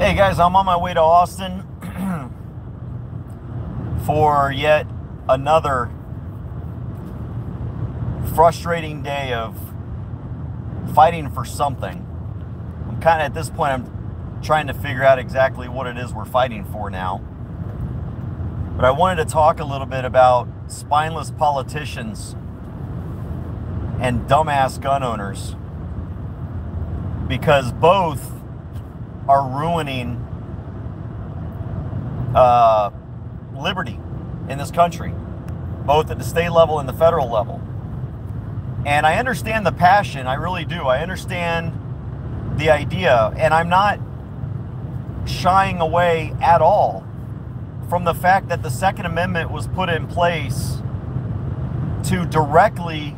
Hey guys, I'm on my way to Austin for yet another frustrating day of fighting for something. I'm kind of at this point, I'm trying to figure out exactly what it is we're fighting for now. But I wanted to talk a little bit about spineless politicians and dumbass gun owners, because both are ruining liberty in this country, both at the state level and the federal level. And I understand the passion, I really do. I understand the idea, and I'm not shying away at all from the fact that the Second Amendment was put in place to directly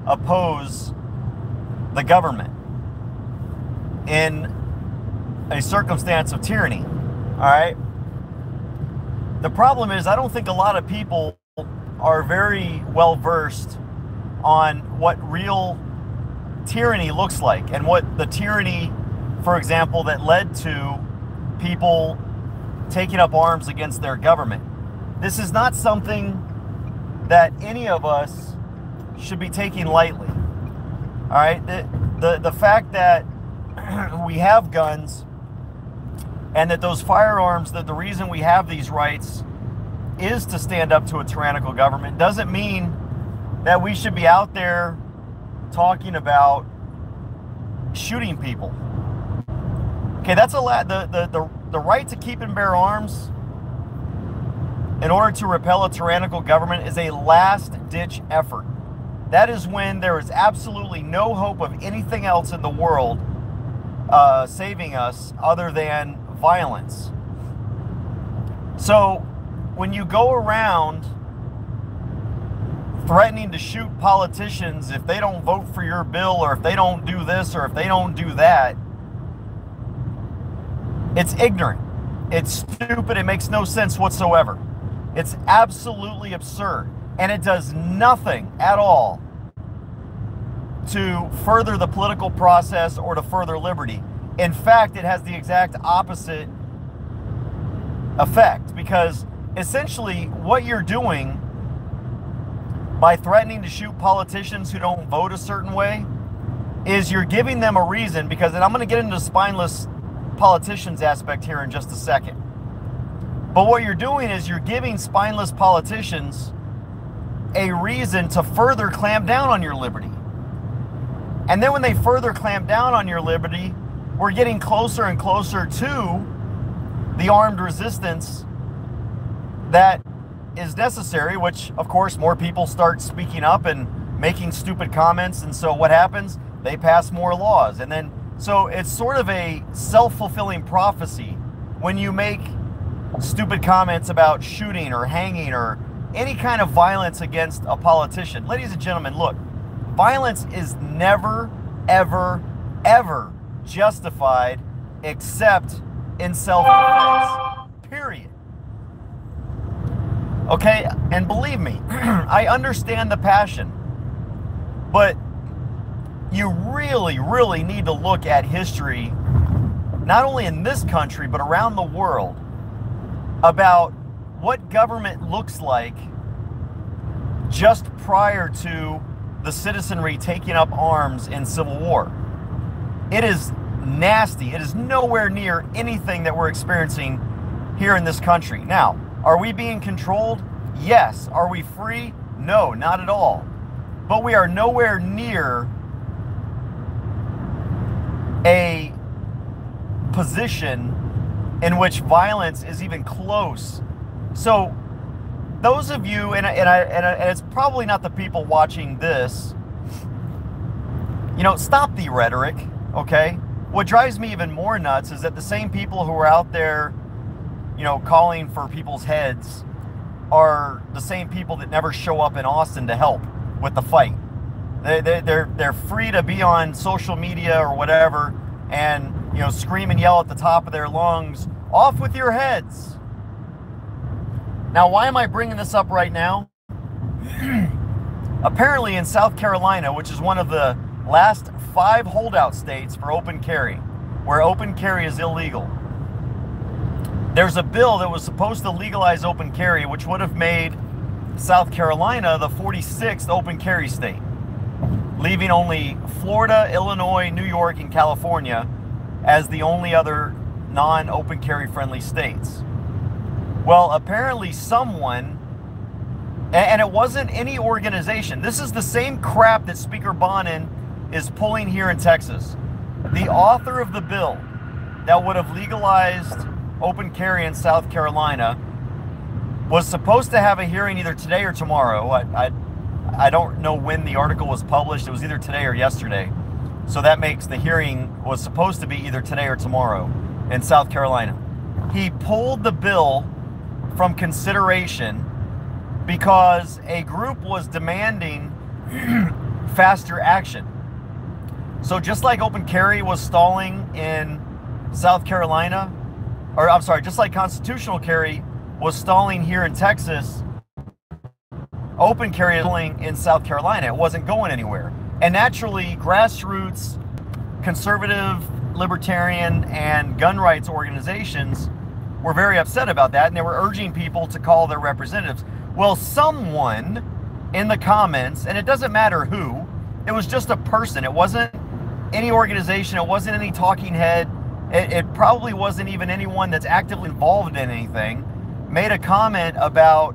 oppose the government in a circumstance of tyranny. All right. The problem is, I don't think a lot of people are very well versed on what real tyranny looks like, and what the tyranny, for example, that led to people taking up arms against their government. This is not something that any of us should be taking lightly. All right. The fact that we have guns, and that those firearms, that the reason we have these rights is to stand up to a tyrannical government, doesn't mean that we should be out there talking about shooting people. Okay, that's the right to keep and bear arms in order to repel a tyrannical government is a last-ditch effort. That is when there is absolutely no hope of anything else in the world saving us other than violence. So when you go around threatening to shoot politicians if they don't vote for your bill, or if they don't do this, or if they don't do that, it's ignorant, it's stupid, it makes no sense whatsoever. It's absolutely absurd, and it does nothing at all to further the political process or to further liberty. In fact, it has the exact opposite effect, because essentially what you're doing by threatening to shoot politicians who don't vote a certain way is you're giving them a reason, because, and I'm going to get into the spineless politicians aspect here in just a second. But what you're doing is you're giving spineless politicians a reason to further clamp down on your liberty. And then when they further clamp down on your liberty, we're getting closer and closer to the armed resistance that is necessary, which, of course, more people start speaking up and making stupid comments. And so what happens? They pass more laws. And then, so it's sort of a self-fulfilling prophecy when you make stupid comments about shooting or hanging or any kind of violence against a politician. Ladies and gentlemen, look, violence is never, ever, ever justified except in self-defense, period. Okay, and believe me, I understand the passion, but you really, really need to look at history, not only in this country, but around the world, about what government looks like just prior to the citizenry taking up arms in civil war. It is nasty. It is nowhere near anything that we're experiencing here in this country. Now, are we being controlled? Yes. Are we free? No, not at all. But we are nowhere near a position in which violence is even close. So those of you, and it's probably not the people watching this, you know, stop the rhetoric, okay? What drives me even more nuts is that the same people who are out there, you know, calling for people's heads are the same people that never show up in Austin to help with the fight. They're free to be on social media or whatever and, you know, scream and yell at the top of their lungs, "Off with your heads." Now, why am I bringing this up right now? Apparently in South Carolina, which is one of the last 5 holdout states for open carry, where open carry is illegal, There's a bill that was supposed to legalize open carry, which would have made South Carolina the 46th open carry state, leaving only Florida, Illinois, New York, and California as the only other non-open carry friendly states. Well, apparently someone, and it wasn't any organization, this is the same crap that Speaker Bonin is pulling here in Texas. The author of the bill that would have legalized open carry in South Carolina was supposed to have a hearing either today or tomorrow. I don't know when the article was published. It was either today or yesterday. So that makes the hearing was supposed to be either today or tomorrow in South Carolina. He pulled the bill from consideration because a group was demanding faster action. So just like open carry was stalling in South Carolina, or I'm sorry, just like constitutional carry was stalling here in Texas, open carry is stalling in South Carolina. It wasn't going anywhere. And naturally, grassroots, conservative, libertarian, and gun rights organizations were very upset about that, and they were urging people to call their representatives. Well, someone in the comments, and it doesn't matter who, it was just a person. It wasn't any organization. It wasn't any talking head. It probably wasn't even anyone that's actively involved in anything, made a comment about,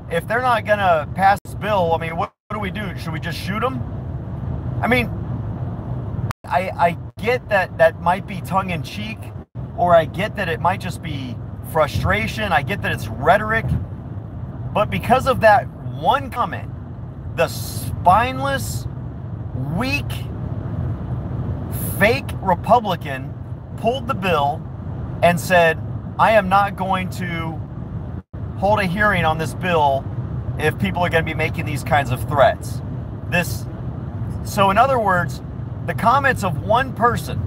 if they're not going to pass this bill, I mean, what do we do? Should we just shoot them? I mean, I get that that might be tongue-in-cheek, or I get that it might just be frustration. I get that it's rhetoric. But because of that one comment, the spineless, weak, fake Republican pulled the bill and said, I am not going to hold a hearing on this bill if people are going to be making these kinds of threats. So in other words, the comments of one person,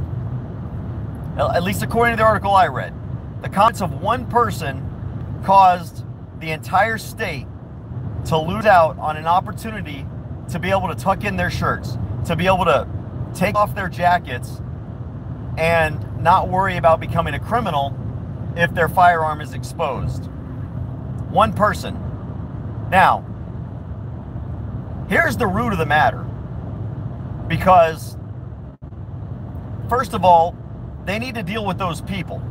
at least according to the article I read, the comments of one person caused the entire state to lose out on an opportunity to be able to tuck in their shirts, to be able to take off their jackets and not worry about becoming a criminal if their firearm is exposed. One person. Now, here's the root of the matter. Because, first of all, they need to deal with those people.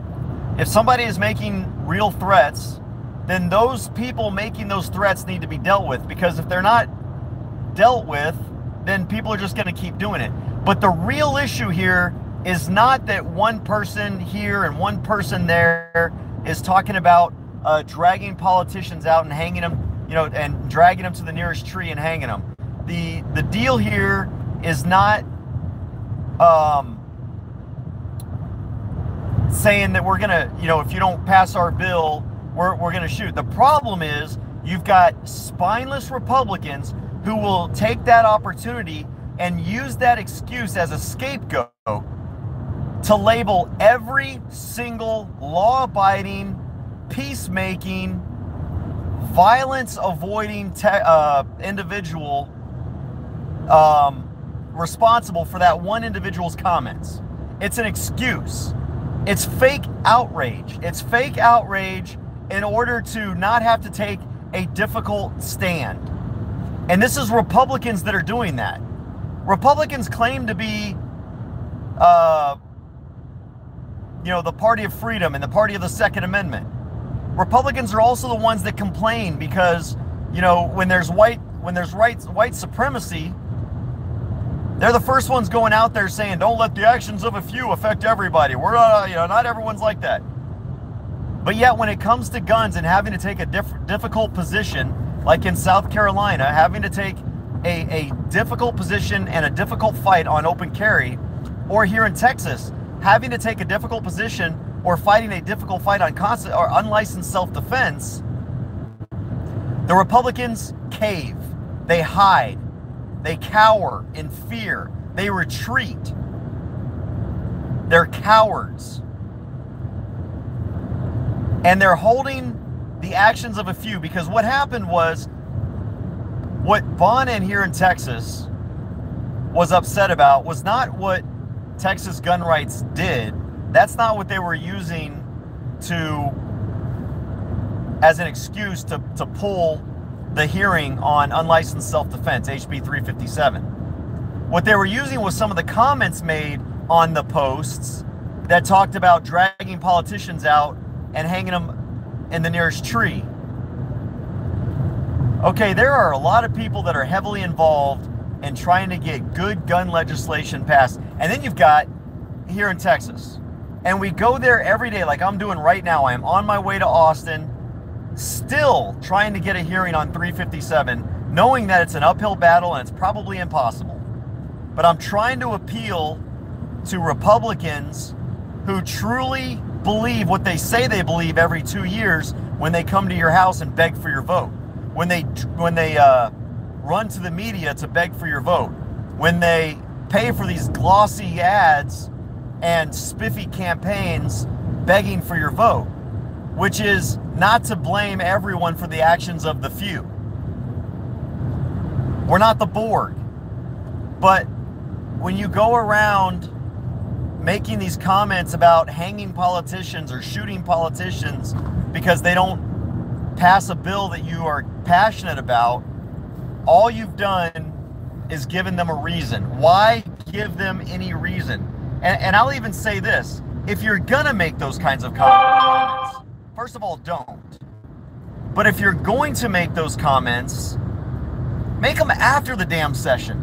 If somebody is making real threats, then those people making those threats need to be dealt with. Because if they're not dealt with, then people are just going to keep doing it. But the real issue here is not that one person here and one person there is talking about dragging politicians out and hanging them, and dragging them to the nearest tree and hanging them. The deal here is not saying that we're gonna, if you don't pass our bill, we're gonna shoot. The problem is you've got spineless Republicans who will take that opportunity and use that excuse as a scapegoat to label every single law-abiding, peacemaking, violence-avoiding individual responsible for that one individual's comments. It's an excuse. It's fake outrage. It's fake outrage in order to not have to take a difficult stand. And this is Republicans that are doing that. Republicans claim to be the party of freedom and the party of the Second Amendment. Republicans are also the ones that complain because, when there's white supremacy, they're the first ones going out there saying, don't let the actions of a few affect everybody. We're not, not everyone's like that. But yet when it comes to guns and having to take a difficult position, like in South Carolina, having to take a difficult position and a difficult fight on open carry, or here in Texas, having to take a difficult position or fighting a difficult fight on unlicensed self-defense, the Republicans cave, they hide, they cower in fear, they retreat. They're cowards. And they're holding the actions of a few, because what happened was, what Bonin here in Texas was upset about was not what Texas gun rights did. That's not what they were using to as an excuse to pull the hearing on unlicensed self-defense, HB 357. What they were using was some of the comments made on the posts that talked about dragging politicians out and hanging them in the nearest tree. Okay, there are a lot of people that are heavily involved in trying to get good gun legislation passed. And then you've got here in Texas. And we go there every day like I'm doing right now. I am on my way to Austin, still trying to get a hearing on 357, knowing that it's an uphill battle and it's probably impossible. But I'm trying to appeal to Republicans who truly believe what they say they believe every 2 years when they come to your house and beg for your vote. When they run to the media to beg for your vote. When they pay for these glossy ads and spiffy campaigns begging for your vote, which is not to blame everyone for the actions of the few. We're not the Borg. But when you go around making these comments about hanging politicians or shooting politicians because they don't pass a bill that you are passionate about, all you've done is given them a reason. Why give them any reason? And I'll even say this, if you're gonna make those kinds of comments, first of all, don't. But if you're going to make those comments, make them after the damn session.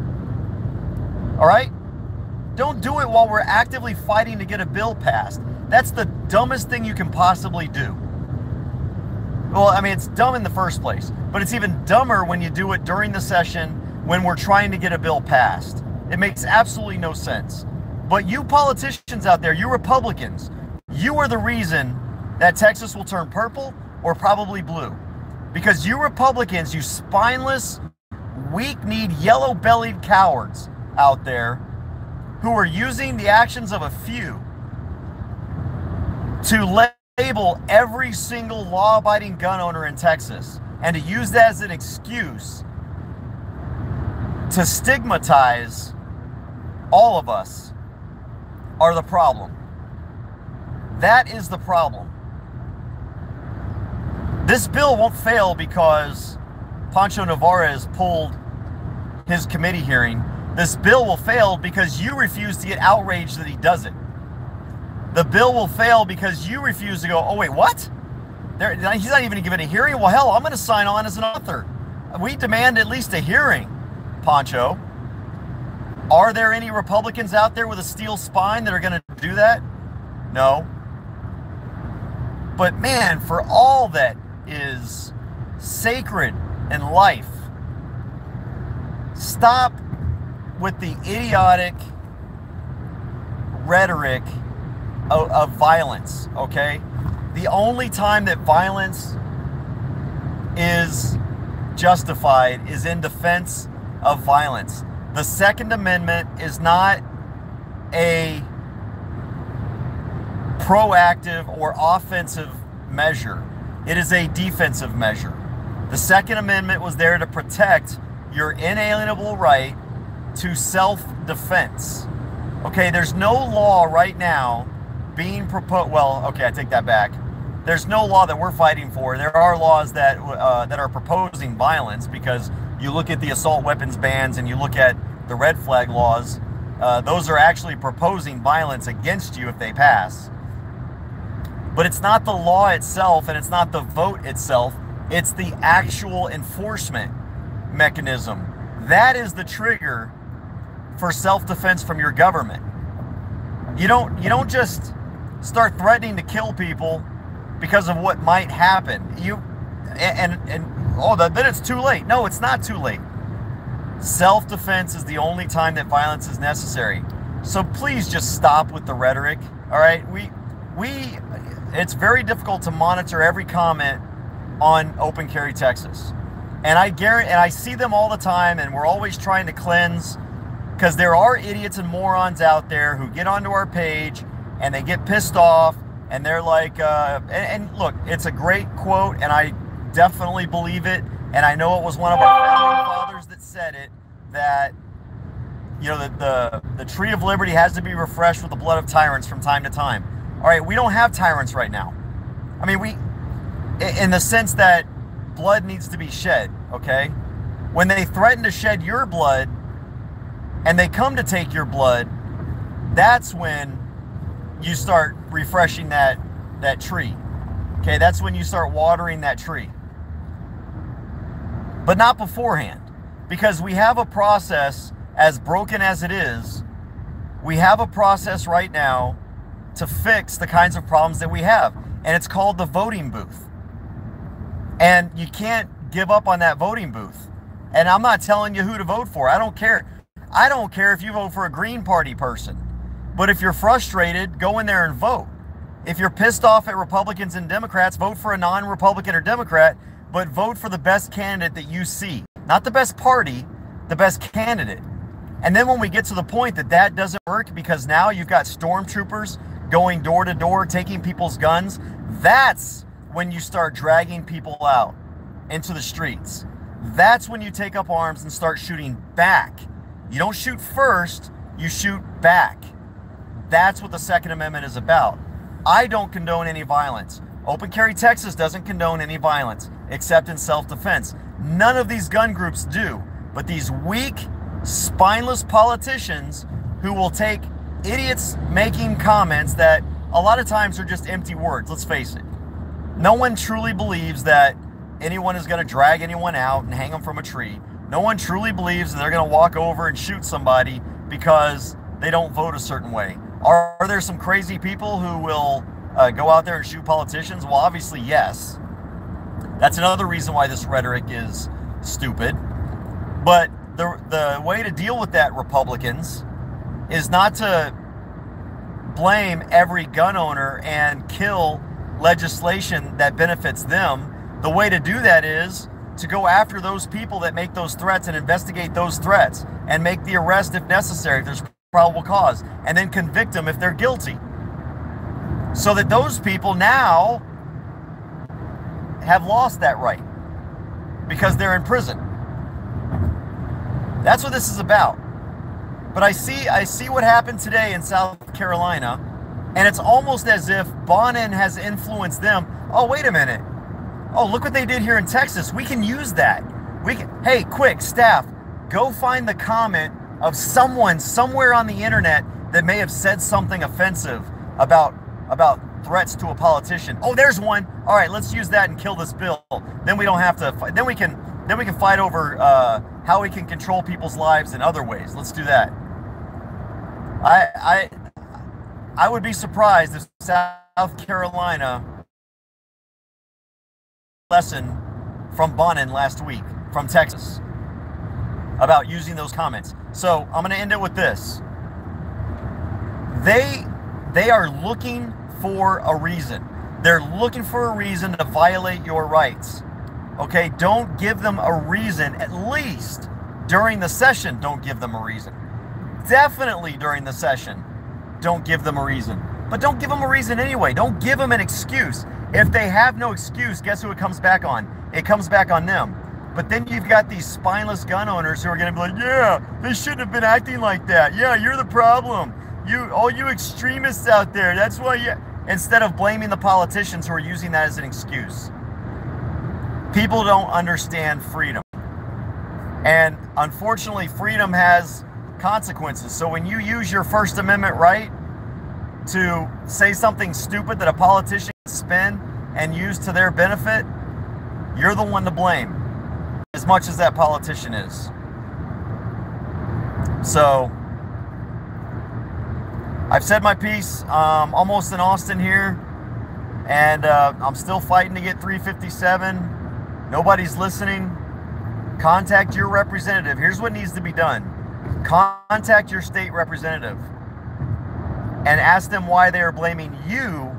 All right? Don't do it while we're actively fighting to get a bill passed. That's the dumbest thing you can possibly do. Well, I mean, it's dumb in the first place, but it's even dumber when you do it during the session when we're trying to get a bill passed. It makes absolutely no sense. But you politicians out there, you Republicans, you are the reason that Texas will turn purple or probably blue. Because you Republicans, you spineless, weak-kneed, yellow-bellied cowards out there who are using the actions of a few to label every single law-abiding gun owner in Texas and to use that as an excuse to stigmatize all of us are the problem. That is the problem. This bill won't fail because Pancho Narvaez pulled his committee hearing. This bill will fail because you refuse to get outraged that he does it. The bill will fail because you refuse to go, oh wait, what? He's not even given a hearing? Well, hell, I'm going to sign on as an author. We demand at least a hearing, Pancho. Are there any Republicans out there with a steel spine that are going to do that? No. But man, for all that is sacred in life, stop with the idiotic rhetoric of violence, okay? The only time that violence is justified is in defense of violence. The Second Amendment is not a proactive or offensive measure. It is a defensive measure. The Second Amendment was there to protect your inalienable right to self-defense. Okay, there's no law right now being proposed. Well, okay, I take that back. There's no law that we're fighting for. There are laws that are proposing violence, because you look at the assault weapons bans and you look at the red flag laws. Those are actually proposing violence against you if they pass. But it's not the law itself and it's not the vote itself. It's the actual enforcement mechanism. That is the trigger for self-defense from your government. You don't just start threatening to kill people because of what might happen. Then it's too late. No, it's not too late. Self-defense is the only time that violence is necessary. So please just stop with the rhetoric. All right, it's very difficult to monitor every comment on Open Carry Texas, and I see them all the time, and we're always trying to cleanse, because there are idiots and morons out there who get onto our page and they get pissed off and they're like, and look, it's a great quote and I definitely believe it, and I know it was one of our founding fathers that said it, that the tree of liberty has to be refreshed with the blood of tyrants from time to time. All right, we don't have tyrants right now. I mean, in the sense that blood needs to be shed, okay? When they threaten to shed your blood and they come to take your blood, that's when you start refreshing that tree. Okay, that's when you start watering that tree. But not beforehand, because we have a process, as broken as it is, we have a process right now to fix the kinds of problems that we have. And it's called the voting booth. And you can't give up on that voting booth. And I'm not telling you who to vote for. I don't care. I don't care if you vote for a Green Party person. But if you're frustrated, go in there and vote. If you're pissed off at Republicans and Democrats, vote for a non-Republican or Democrat, but vote for the best candidate that you see. Not the best party, the best candidate. And then when we get to the point that that doesn't work because now you've got stormtroopers going door to door, taking people's guns, that's when you start dragging people out into the streets. That's when you take up arms and start shooting back. You don't shoot first, you shoot back. That's what the Second Amendment is about. I don't condone any violence. Open Carry Texas doesn't condone any violence, except in self-defense. None of these gun groups do. But these weak, spineless politicians who will take idiots making comments that a lot of times are just empty words, let's face it. No one truly believes that anyone is going to drag anyone out and hang them from a tree. No one truly believes that they're going to walk over and shoot somebody because they don't vote a certain way. Are there some crazy people who will go out there and shoot politicians? Well, obviously, yes. That's another reason why this rhetoric is stupid. But the way to deal with that, Republicans, is not to blame every gun owner and kill legislation that benefits them. The way to do that is to go after those people that make those threats and investigate those threats and make the arrest if necessary, if there's probable cause, and then convict them if they're guilty. So that those people now have lost that right because they're in prison. That's what this is about. But I see what happened today in South Carolina, and it's almost as if Bonin has influenced them. Oh, wait a minute. Oh, look what they did here in Texas. We can use that. Hey, quick, staff, go find the comment of someone somewhere on the internet that may have said something offensive about threats to a politician. Oh, there's one. All right, let's use that and kill this bill. Then we don't have to fight. Then we can fight over how we can control people's lives in other ways. Let's do that. I would be surprised if South Carolina lesson from Bonin last week from Texas about using those comments. So I'm going to end it with this. They are looking for a reason. They're looking for a reason to violate your rights. Okay, don't give them a reason. At least during the session, don't give them a reason. Definitely during the session, don't give them a reason. But don't give them a reason anyway. Don't give them an excuse. If they have no excuse, guess who it comes back on? It comes back on them. But then you've got these spineless gun owners who are going to be like, yeah, they shouldn't have been acting like that. Yeah, you're the problem. All you extremists out there, that's why you... Instead of blaming the politicians who are using that as an excuse. People don't understand freedom. And unfortunately, freedom has consequences. So when you use your First Amendment right to say something stupid that a politician can spin and use to their benefit, you're the one to blame, as much as that politician is. So, I've said my piece. Almost in Austin here, and I'm still fighting to get 357. Nobody's listening. Contact your representative. Here's what needs to be done. Contact your state representative and ask them why they are blaming you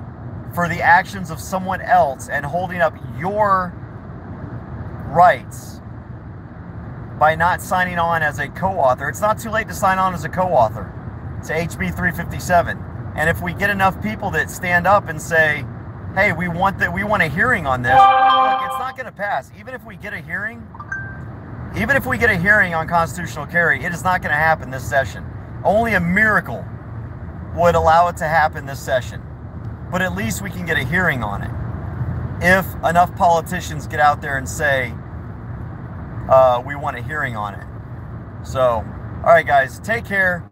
for the actions of someone else and holding up your rights by not signing on as a co-author. It's not too late to sign on as a co-author to HB 357. And if we get enough people that stand up and say, hey, we want a hearing on this, look, it's not going to pass. Even if we get a hearing on constitutional carry, it is not going to happen this session. Only a miracle would allow it to happen this session. But at least we can get a hearing on it. if enough politicians get out there and say, we want a hearing on it. So, all right, guys, take care.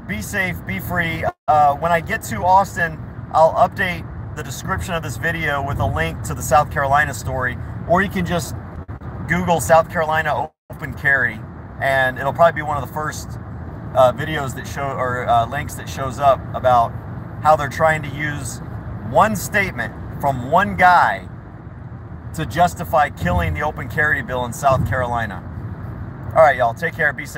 Be safe, be free. When I get to Austin, I'll update the description of this video with a link to the South Carolina story, or you can just Google South Carolina open carry, and it'll probably be one of the first videos that show, or links that shows up, about how they're trying to use one statement from one guy to justify killing the open carry bill in South Carolina. All right, y'all, take care, be safe.